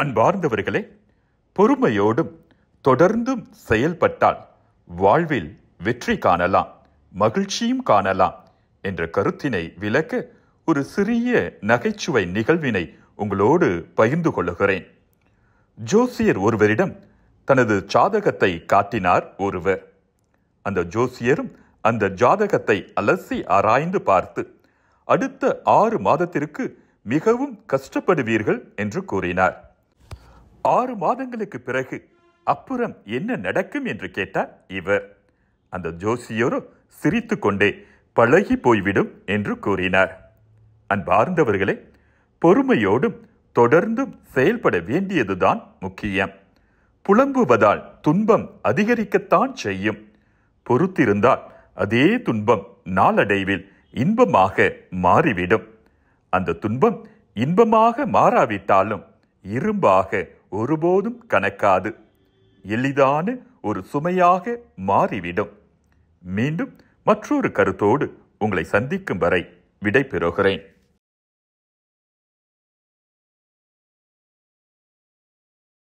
அன்பார்ந்தவர்களே, பொறுமையோடும் தொடர்ந்தும் செயல்பட்டால் வாழ்வில் வெற்றி காணலாம், மகிழ்ச்சியும் காணலாம் என்ற கருத்தினை விளக்க ஒரு சிறிய நகைச்சுவை நிகழ்வினை உங்களோடு பகிர்ந்து கொள்ளுகிறேன். ஜோசியர் ஒருவரிடம் தனது ஜாதகத்தை காட்டினார் ஒருவர். அந்த ஜோசியரும் அந்த ஜாதகத்தை அலசி ஆராய்ந்து பார்த்து, அடுத்த 6 மாதத்திற்கு மிகவும் கஷ்டப்படுவீர்கள் என்று கூறினார். 6 மாதங்களுக்கு பிறகு அப்புறம் என்ன நடக்கும் என்று கேட்டார் இவர். அந்த ஜோசியரோ சிரித்து கொண்டே பழகி போய்விடும் என்று கூறினார். அன்பார்ந்தவர்களே, பொறுமையோடும் தொடர்ந்தும் செயல்பட வேண்டியதுதான் முக்கியம். புலம்புவதால் துன்பம் அதிகரிக்கத்தான் செய்யும். பொறுத்திருந்தால் அதே துன்பம் நாளடைவில் இன்பமாக மாறிவிடும். அந்த துன்பம் இன்பமாக மாறாவிட்டாலும் இரும்பாக ஒருபோதும் கனக்காது, எளிதான ஒரு சுமையாக மாறிவிடும். மீண்டும் மற்றொரு கருத்தோடு உங்களை சந்திக்கும் வரை விடை பெறுகிறேன்.